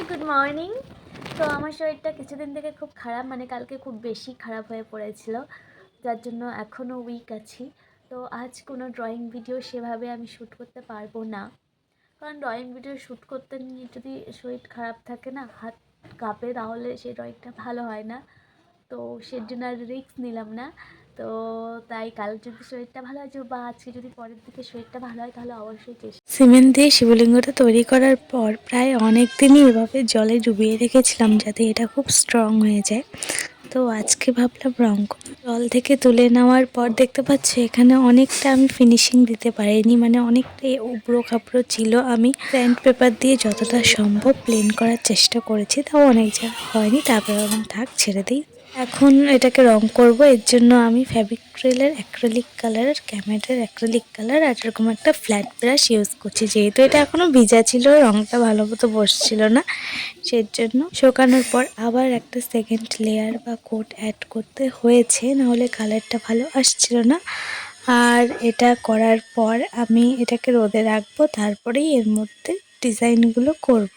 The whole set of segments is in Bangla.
Good morning. তো আমার শরীরটা কিছুদিন থেকে খুব খারাপ, মানে কালকে খুব বেশি খারাপ হয়ে পড়েছিল, যার জন্য এখনও উইক আছি। তো আজ কোনো ড্রয়িং ভিডিও সেভাবে আমি শ্যুট করতে পারবো না, কারণ ড্রয়িং ভিডিও শ্যুট করতে নিয়ে যদি শরীর খারাপ থাকে না, হাত কাঁপে, তাহলে সেই ড্রয়িংটা ভালো হয় না। তো সের জন্য আর রিস্ক নিলাম না। তো তাই কাল যদি শরীরটা ভালো হয় বা আজকে যদি পরের দিকে শরীরটা ভালো হয়, তাহলে অবশ্যই সিমেন্ট দিয়ে শিবলিঙ্গটা তৈরি করার পর প্রায় অনেক দিনই এভাবে জলে ডুবিয়ে রেখেছিলাম যাতে এটা খুব স্ট্রং হয়ে যায়। তো আজকে ভাবলাম রং জল থেকে তুলে নেওয়ার পর দেখতে পাচ্ছি এখানে অনেকটা আমি ফিনিশিং দিতে পারিনি, মানে অনেকটাই উবড়ো খাবড়ো ছিল। আমি স্যান্ড পেপার দিয়ে যতটা সম্ভব প্লেন করার চেষ্টা করেছি, তাও অনেক জায়গা হয়নি। তারপর আমি থাক ছেড়ে দিই। এখন এটাকে রং করব, এর জন্য আমি ফেভিক্রিলের অ্যাক্রিলিক কালার, ক্যামেটের অ্যাক্রিলিক কালার আর এরকম একটা ফ্ল্যাট ব্রাশ ইউজ করছি। যেহেতু এটা এখনও ভিজা ছিল, রংটা ভালো মতো বসছিল না, সেই জন্য শুকানোর পর আবার একটা সেকেন্ড লেয়ার বা কোট অ্যাড করতে হয়েছে, নাহলে কালারটা ভালো আসছিল না। আর এটা করার পর আমি এটাকে রোদে রাখবো, তারপরেই এর মধ্যে ডিজাইনগুলো করব।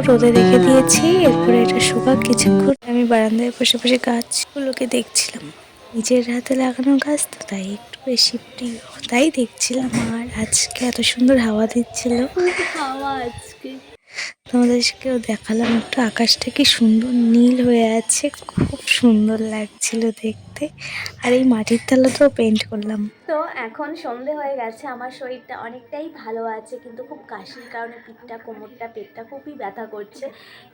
রোদে রেখে দিয়েছি, এরপরে এটা শুকাক কিছুক্ষণ। আমি বারান্দায় বসে বসে গাছগুলোকে দেখছিলাম। নিজের হাতে লাগানো গাছ তো, তাই একটু বেশি প্রিয়, তাই দেখছিলাম। আর আজকে এত সুন্দর হাওয়া দিচ্ছিল, হাওয়া আজকে তোমাদেরকেও দেখালাম একটু। আকাশটা কি সুন্দর নীল হয়ে আছে, খুব সুন্দর লাগছিল দেখতে। আর এই মাটির থালাটাও পেন্ট করলাম। তো এখন সন্ধে হয়ে গেছে, আমার শরীরটা অনেকটাই ভালো আছে, কিন্তু খুব কাশির কারণে পিঠটা, কোমরটা, পেটটা খুবই ব্যথা করছে।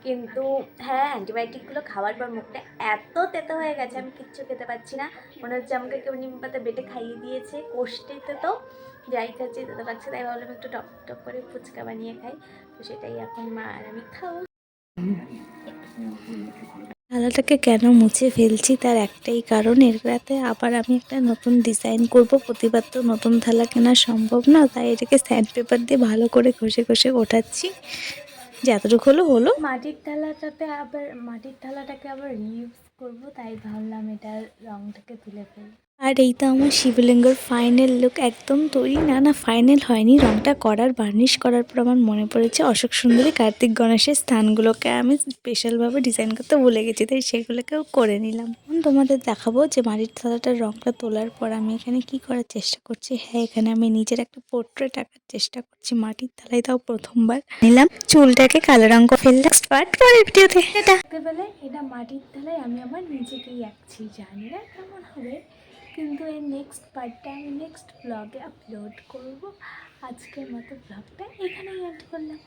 কিন্তু হ্যাঁ, অ্যান্টিবায়োটিকগুলো খাওয়ার পর মুখটা এত তেতো হয়ে গেছে, আমি কিচ্ছু খেতে পারছি না। মনে হচ্ছে আমাকে কেউ নিম পাতা বেটে খাইয়ে দিয়েছে, কোষ্ঠেতে তো যাই খাচ্ছি তেতো লাগছে। তাই ভাবলাম একটু টক টক করে ফুচকা বানিয়ে খাই। তো সেটাই এখন মা আর আমি খাবো। থালাটাকে কেন মুছে ফেলছি তার একটাই কারণ, এর রাতে আবার আমি একটা নতুন ডিজাইন করব। প্রতিবার তো নতুন থালা কেনা সম্ভব না, তাই এটাকে স্যান্ড পেপার দিয়ে ভালো করে ঘষে ঘষে ওঠাচ্ছি। যতটুকু হলো হলো। মাটির থালাটাকে আবার রিউজ করব, তাই ভাবলাম এটার রংটাকে তুলে ফেলি। আর এই তো আমার শিবলিঙ্গর ফাইনাল লুক। একদম তৈরি না ফাইনাল হয়নি। রংটা করার, বার্নিশ করার পর আমার মনে পড়েছে অশোক সুন্দরী, কার্তিক গণেশের স্থানগুলোকে আমি স্পেশালভাবে ডিজাইন করতে ভুলে গেছি, তাই সেগুলোকেও করে নিলাম। তোমাদের দেখাবো যে মাটির থালাটার রংটা তোলার পর আমি এখানে কি করার চেষ্টা করছি। হ্যাঁ, এখানে আমি নিজের একটা পোর্ট্রেট আঁকার চেষ্টা করছি মাটির থালায়, তাও প্রথমবার। নিলাম চুলটাকে কালো রং করে ফেললাম। স্পার্ট পরের ভিডিওতে এটা দেখতে পেলে এটা মাটির থালায় আমি আমার নিজেকেই আঁকছি। জানি না কেমন হবে, কিন্তু এর নেক্সট পার্টটা আমি নেক্সট ব্লগে আপলোড করব। আজকের মতো ব্লগটা এখানেই এন্ড করলাম।